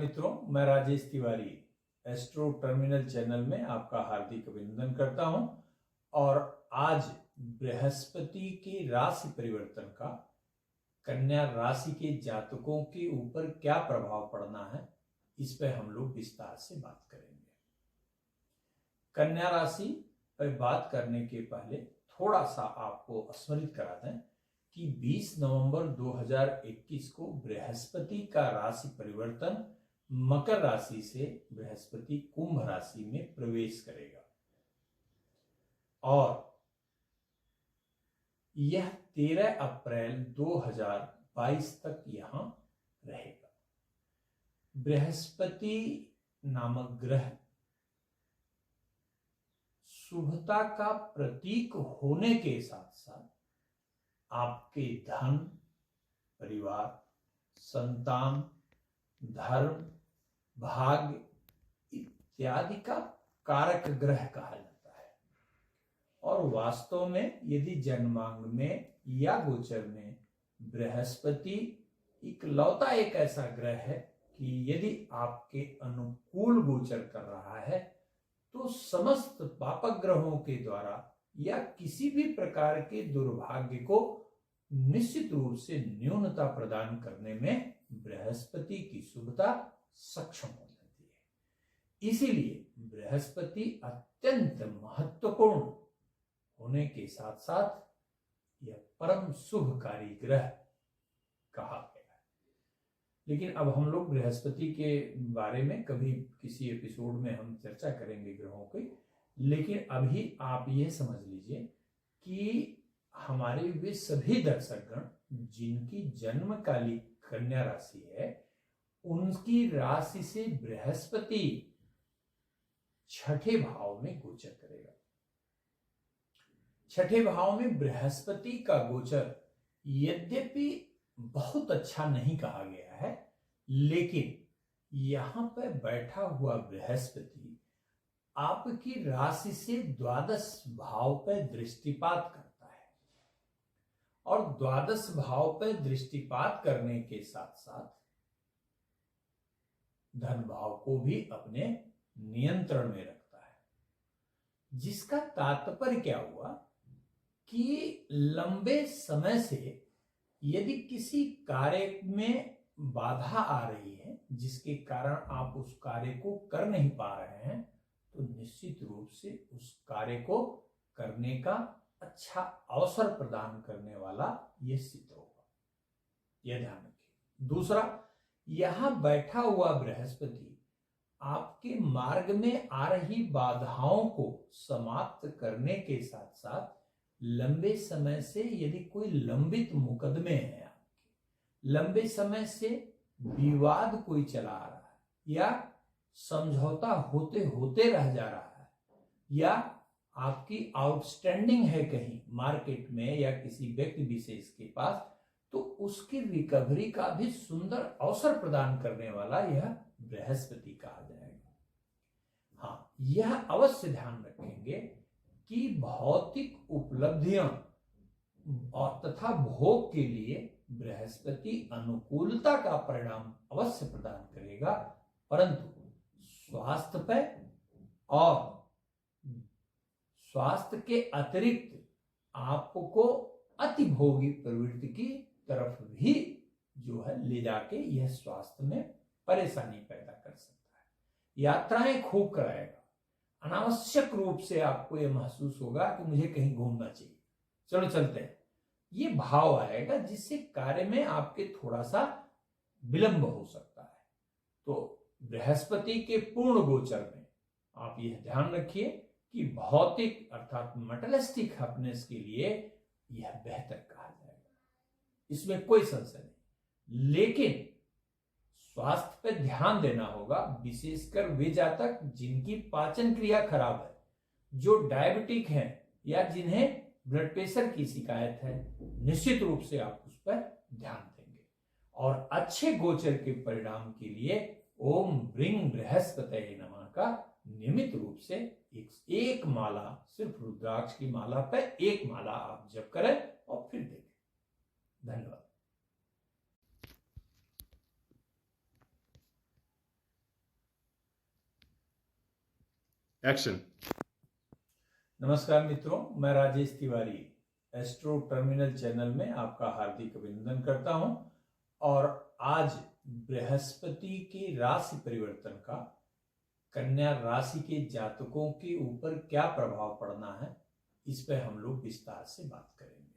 मित्रों, मैं Rajesh Tiwari astro terminal channel में आपका हार्दिक अभिनंदन करता हूं। और आज बृहस्पति के राशि परिवर्तन का कन्या राशि के जातकों के ऊपर क्या प्रभाव पड़ना है, इस पर हम लोग विस्तार से बात करेंगे। कन्या राशि पर बात करने के पहले थोड़ा सा आपको स्मरित करा दें कि 20 नवंबर 2021 को बृहस्पति का राशि परिवर्तन मकर राशि से बृहस्पति कुंभ राशि में प्रवेश करेगा और यह 13 अप्रैल 2022 तक यहां रहेगा। बृहस्पति नामक ग्रह शुभता का प्रतीक होने के साथ साथ आपके धन, परिवार, संतान, धर्म, भाग्य इत्यादि का कारक ग्रह कहा जाता है। और वास्तव में यदि जन्मांग में या गोचर में बृहस्पति इकलौता एक ऐसा ग्रह है कि यदि आपके अनुकूल गोचर कर रहा है तो समस्त पापक ग्रहों के द्वारा या किसी भी प्रकार के दुर्भाग्य को निश्चित रूप से न्यूनता प्रदान करने में बृहस्पति की शुभता सक्षम हो जाती है। इसीलिए बृहस्पति अत्यंत महत्वपूर्ण होने के साथ साथ यह परम शुभकारी ग्रह कहा गया है। लेकिन अब हम लोग बृहस्पति के बारे में कभी किसी एपिसोड में हम चर्चा करेंगे ग्रहों की, लेकिन अभी आप यह समझ लीजिए कि हमारे वे सभी दर्शकगण जिनकी जन्मकाली कन्या राशि है, उनकी राशि से बृहस्पति छठे भाव में गोचर करेगा। छठे भाव में बृहस्पति का गोचर यद्यपि बहुत अच्छा नहीं कहा गया है, लेकिन यहां पर बैठा हुआ बृहस्पति आपकी राशि से द्वादश भाव पर दृष्टिपात करता है और द्वादश भाव पर दृष्टिपात करने के साथ साथ धन भाव को भी अपने नियंत्रण में रखता है, जिसका तात्पर्य क्या हुआ कि लंबे समय से यदि किसी कार्य में बाधा आ रही है जिसके कारण आप उस कार्य को कर नहीं पा रहे हैं, तो निश्चित रूप से उस कार्य को करने का अच्छा अवसर प्रदान करने वाला यह सिद्ध होगा, यह ध्यान रखिए। दूसरा, यहां बैठा हुआ बृहस्पति आपके मार्ग में आ रही बाधाओं को समाप्त करने के साथ साथ लंबे समय से यदि कोई लंबित मुकदमे हैं, आपके लंबे समय से विवाद कोई चला आ रहा है या समझौता होते होते रह जा रहा है या आपकी आउटस्टैंडिंग है कहीं मार्केट में या किसी व्यक्ति विशेष के पास, तो उसकी रिकवरी का भी सुंदर अवसर प्रदान करने वाला यह बृहस्पति कहा जाएगा। हाँ, यह अवश्य ध्यान रखेंगे कि भौतिक उपलब्धियां और तथा भोग के लिए बृहस्पति अनुकूलता का परिणाम अवश्य प्रदान करेगा, परंतु स्वास्थ्य पर और स्वास्थ्य के अतिरिक्त आपको अति भोगी प्रवृत्ति की तरफ भी जो है ले जाके यह स्वास्थ्य में परेशानी पैदा कर सकता है। यात्राएं खूब कराएगा, अनावश्यक रूप से आपको यह महसूस होगा कि मुझे कहीं घूमना चाहिए, चलो चलते हैं, ये भाव आएगा जिससे कार्य में आपके थोड़ा सा विलंब हो सकता है। तो बृहस्पति के पूर्ण गोचर में आप यह ध्यान रखिए कि भौतिक अर्थात मटेरियलिस्टिक हैप्पीनेस के लिए यह बेहतर कहा जाएगा, इसमें कोई संशय नहीं। लेकिन स्वास्थ्य पर ध्यान देना होगा, विशेषकर वे जातक जिनकी पाचन क्रिया खराब है, जो डायबिटिक हैं या जिन्हें ब्लड प्रेशर की शिकायत है, निश्चित रूप से आप उस पर ध्यान देंगे। और अच्छे गोचर के परिणाम के लिए ओम ब्रिंग बृहस्पतये नमः का नियमित रूप से एक माला, सिर्फ रुद्राक्ष की माला पर एक माला आप जप करें और फिर देखें। धन्यवाद। एक्शन। नमस्कार मित्रों, मैं Rajesh Tiwari astro terminal channel में आपका हार्दिक अभिनंदन करता हूं। और आज बृहस्पति के राशि परिवर्तन का कन्या राशि के जातकों के ऊपर क्या प्रभाव पड़ना है, इस पर हम लोग विस्तार से बात करेंगे।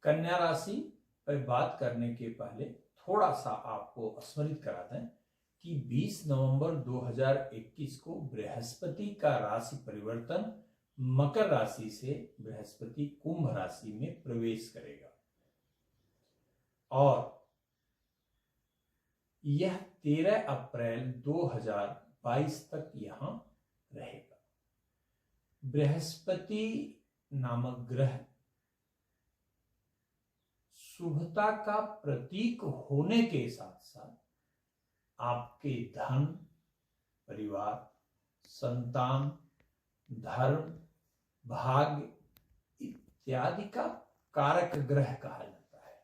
कन्या राशि पर बात करने के पहले थोड़ा सा आपको स्मरित करा दें कि 20 नवंबर 2021 को बृहस्पति का राशि परिवर्तन मकर राशि से बृहस्पति कुंभ राशि में प्रवेश करेगा और यह 13 अप्रैल 2022 तक यहां रहेगा। बृहस्पति नामक ग्रह शुभता का प्रतीक होने के साथ साथ आपके धन, परिवार, संतान, धर्म, भाग्य इत्यादि का कारक ग्रह कहा जाता है।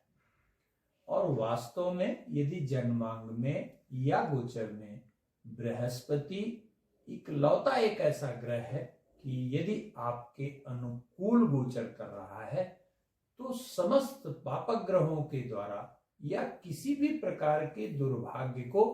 और वास्तव में यदि जन्मांग में या गोचर में बृहस्पति इकलौता एक ऐसा ग्रह है कि यदि आपके अनुकूल गोचर कर रहा है तो समस्त पापक ग्रहों के द्वारा या किसी भी प्रकार के दुर्भाग्य को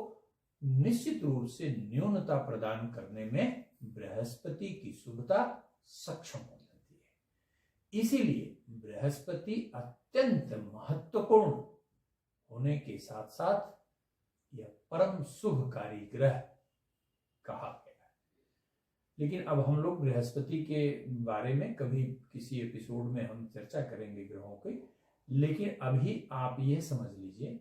निश्चित रूप से न्यूनता प्रदान करने में बृहस्पति की शुभता सक्षम हो जाती है। इसीलिए बृहस्पति अत्यंत महत्वपूर्ण होने के साथ साथ यह परम शुभकारी ग्रह कहा गया है। लेकिन अब हम लोग बृहस्पति के बारे में कभी किसी एपिसोड में हम चर्चा करेंगे ग्रहों की। लेकिन अभी आप यह समझ लीजिए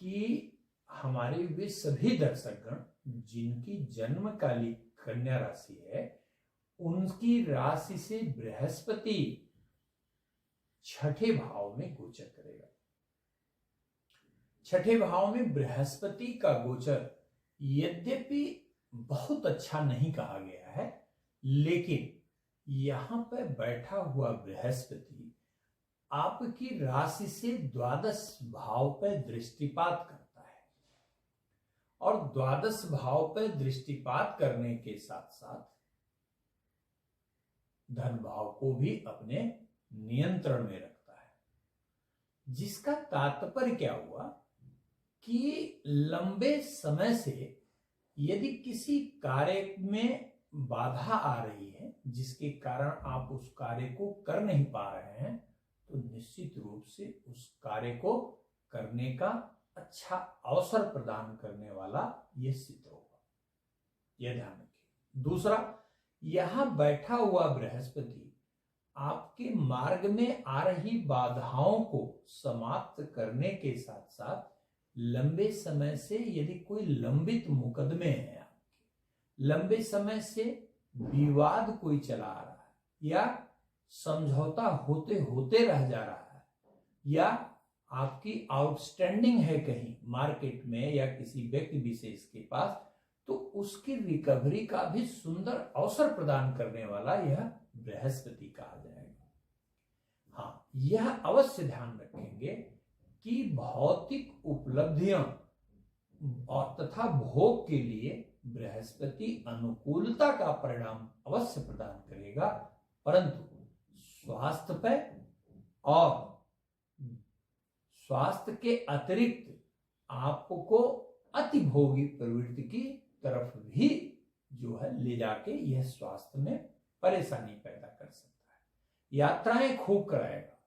कि हमारे वे सभी दर्शकगण जिनकी जन्मकाली कन्या राशि है, उनकी राशि से बृहस्पति छठे भाव में गोचर करेगा। छठे भाव में बृहस्पति का गोचर यद्यपि बहुत अच्छा नहीं कहा गया है, लेकिन यहां पर बैठा हुआ बृहस्पति आपकी राशि से द्वादश भाव पर दृष्टिपात करता है और द्वादश भाव पर दृष्टिपात करने के साथ साथ धन भाव को भी अपने नियंत्रण में रखता है, जिसका तात्पर्य क्या हुआ कि लंबे समय से यदि किसी कार्य में बाधा आ रही है जिसके कारण आप उस कार्य को कर नहीं पा रहे हैं, तो निश्चित रूप से उस कार्य को करने का अच्छा अवसर प्रदान करने वाला यह सिद्ध होगा, यह ध्यान रखिए। दूसरा, यहां बैठा हुआ बृहस्पति आपके मार्ग में आ रही बाधाओं को समाप्त करने के साथ साथ लंबे समय से यदि कोई लंबित मुकदमे हैं, आपके लंबे समय से विवाद कोई चला आ रहा है या समझौता होते होते रह जा रहा है या आपकी आउटस्टैंडिंग है कहीं मार्केट में या किसी व्यक्ति विशेष के पास, तो उसकी रिकवरी का भी सुंदर अवसर प्रदान करने वाला यह बृहस्पति कहा जाएगा। हाँ, यह अवश्य ध्यान रखेंगे कि भौतिक उपलब्धियां और तथा भोग के लिए बृहस्पति अनुकूलता का परिणाम अवश्य प्रदान करेगा, परंतु स्वास्थ्य पर और स्वास्थ्य के अतिरिक्त आपको अति भोगी प्रवृत्ति की तरफ भी जो है ले जाके यह स्वास्थ्य में परेशानी पैदा कर सकता है। यात्राएं खूब कराएगा,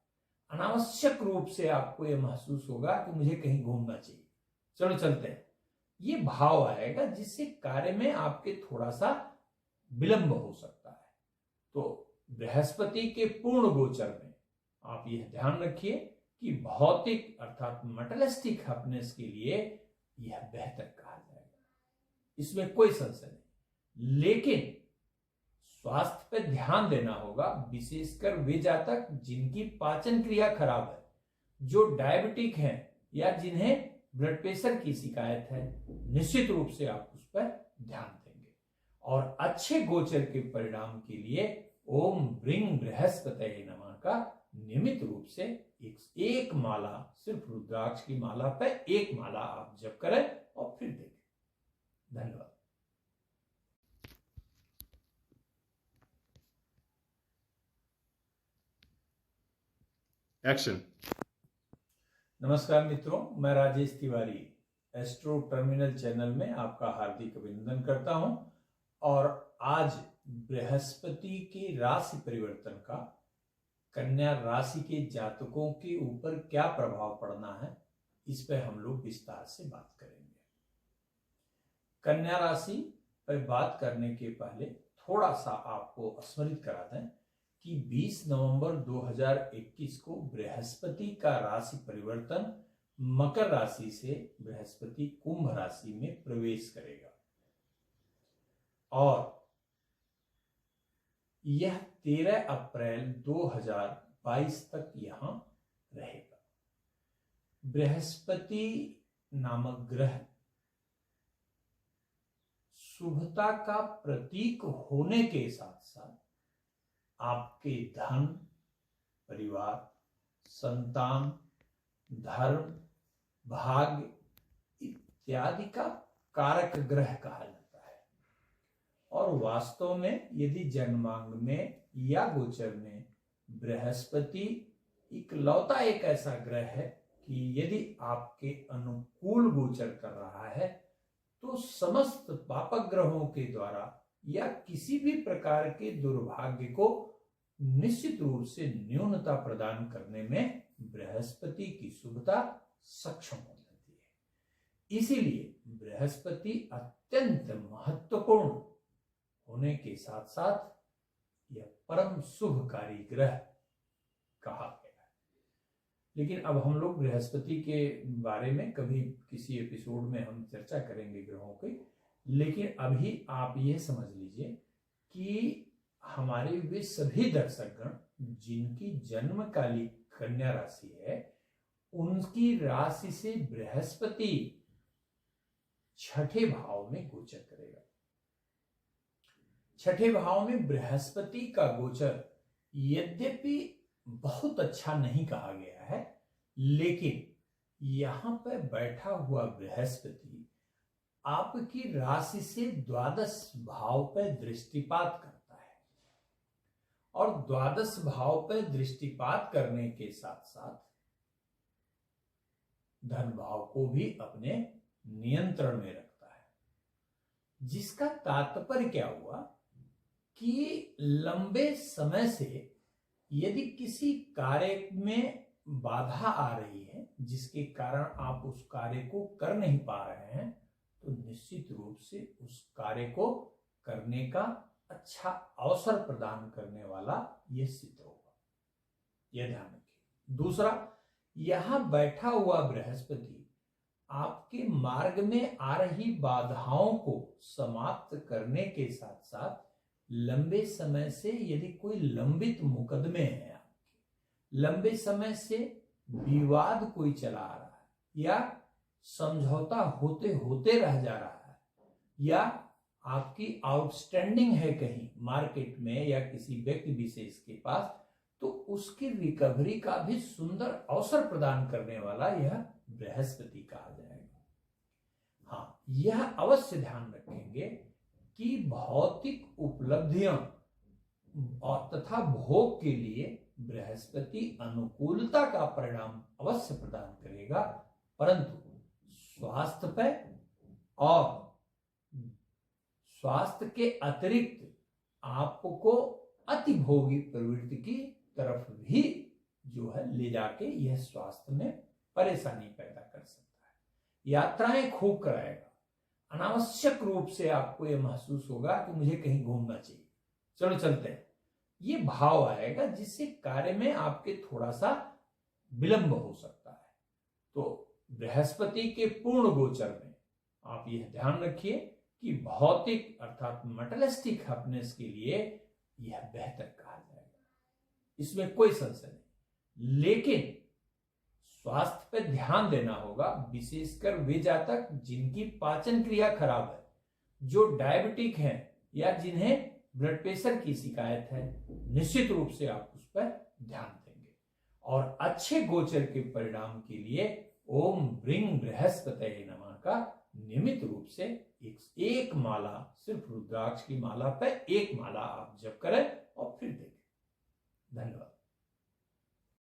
अनावश्यक रूप से आपको यह महसूस होगा कि मुझे कहीं घूमना चाहिए, चलो चलते हैं, ये भाव आएगा जिससे कार्य में आपके थोड़ा सा विलंब हो सकता है। तो बृहस्पति के पूर्ण गोचर में आप यह ध्यान रखिए कि भौतिक अर्थात मटेरियलिस्टिक हैप्पीनेस के लिए यह बेहतर कहा जाएगा, इसमें कोई संशय नहीं। लेकिन स्वास्थ्य पर ध्यान देना होगा, विशेषकर वे जातक जिनकी पाचन क्रिया खराब है, जो डायबिटिक हैं या जिन्हें ब्लड प्रेशर की शिकायत है, निश्चित रूप से आप उस पर ध्यान देंगे। और अच्छे गोचर के परिणाम के लिए ओम ब्रिंग बृहस्पतये नमः का नियमित रूप से एक माला, सिर्फ रुद्राक्ष की माला पर एक माला आप जप करें और फिर देखें। धन्यवाद। एक्शन। नमस्कार मित्रों, मैं Rajesh Tiwari astro terminal channel में आपका हार्दिक अभिनंदन करता हूं। और आज बृहस्पति के राशि परिवर्तन का कन्या राशि के जातकों के ऊपर क्या प्रभाव पड़ना है, इस पर हम लोग विस्तार से बात करेंगे। कन्या राशि पर बात करने के पहले थोड़ा सा आपको स्मरित करा दें कि 20 नवंबर 2021 को बृहस्पति का राशि परिवर्तन मकर राशि से बृहस्पति कुंभ राशि में प्रवेश करेगा और यह 13 अप्रैल 2022 तक यहां रहेगा। बृहस्पति नामक ग्रह शुभता का प्रतीक होने के साथ साथ आपके धन, परिवार, संतान, धर्म, भाग्य इत्यादि का कारक ग्रह कहा जाता है। और वास्तव में यदि जन्मांग में या गोचर में बृहस्पति इकलौता एक ऐसा ग्रह है कि यदि आपके अनुकूल गोचर कर रहा है तो समस्त पापक ग्रहों के द्वारा या किसी भी प्रकार के दुर्भाग्य को निश्चित रूप से न्यूनता प्रदान करने में बृहस्पति की शुभता सक्षम हो जाती है। इसीलिए बृहस्पति अत्यंत महत्वपूर्ण होने के साथ साथ यह परम शुभकारी ग्रह कहा गया है। लेकिन अब हम लोग बृहस्पति के बारे में कभी किसी एपिसोड में हम चर्चा करेंगे ग्रहों की। लेकिन अभी आप यह समझ लीजिए कि हमारे वे सभी दर्शकगण जिनकी जन्मकाली कन्या राशि है, उनकी राशि से बृहस्पति छठे भाव में गोचर करेगा। छठे भाव में बृहस्पति का गोचर यद्यपि बहुत अच्छा नहीं कहा गया है, लेकिन यहां पर बैठा हुआ बृहस्पति आपकी राशि से द्वादश भाव पर दृष्टिपात करता है और द्वादश भाव पर दृष्टिपात करने के साथ साथ धन भाव को भी अपने नियंत्रण में रखता है, जिसका तात्पर्य क्या हुआ कि लंबे समय से यदि किसी कार्य में बाधा आ रही है जिसके कारण आप उस कार्य को कर नहीं पा रहे हैं, तो निश्चित रूप से उस कार्य को करने का अच्छा अवसर प्रदान करने वाला यह सिद्ध होगा, यह ध्यान रखिए। दूसरा, यहां बैठा हुआ बृहस्पति आपके मार्ग में आ रही बाधाओं को समाप्त करने के साथ साथ लंबे समय से यदि कोई लंबित मुकदमे हैं, आपके लंबे समय से विवाद कोई चला आ रहा है या समझौता होते होते रह जा रहा है या आपकी आउटस्टैंडिंग है कहीं मार्केट में या किसी व्यक्ति विशेष के पास, तो उसकी रिकवरी का भी सुंदर अवसर प्रदान करने वाला यह बृहस्पति कहा जाएगा। हाँ, यह अवश्य ध्यान रखेंगे कि भौतिक उपलब्धियां और तथा भोग के लिए बृहस्पति अनुकूलता का परिणाम अवश्य प्रदान करेगा, परंतु स्वास्थ्य पर और स्वास्थ्य के अतिरिक्त आपको अति भोगी प्रवृत्ति की तरफ भी जो है ले जाके यह स्वास्थ्य में परेशानी पैदा कर सकता है। यात्राएं खूब कराएगा, अनावश्यक रूप से आपको यह महसूस होगा कि मुझे कहीं घूमना चाहिए, चलो चलते हैं, ये भाव आएगा जिससे कार्य में आपके थोड़ा सा विलंब हो सकता है। तो बृहस्पति के पूर्ण गोचर में आप यह ध्यान रखिए कि भौतिक अर्थात मटेरियलिस्टिक हैप्पीनेस के लिए यह बेहतर कहा जाएगा, इसमें कोई संशय नहीं। लेकिन स्वास्थ्य पर ध्यान देना होगा, विशेषकर वे जातक जिनकी पाचन क्रिया खराब है, जो डायबिटिक हैं या जिन्हें ब्लड प्रेशर की शिकायत है, निश्चित रूप से आप उस पर ध्यान देंगे। और अच्छे गोचर के परिणाम के लिए ओम ब्रिंग बृहस्पतये नमः का नियमित रूप से एक माला, सिर्फ रुद्राक्ष की माला पर एक माला आप जप करें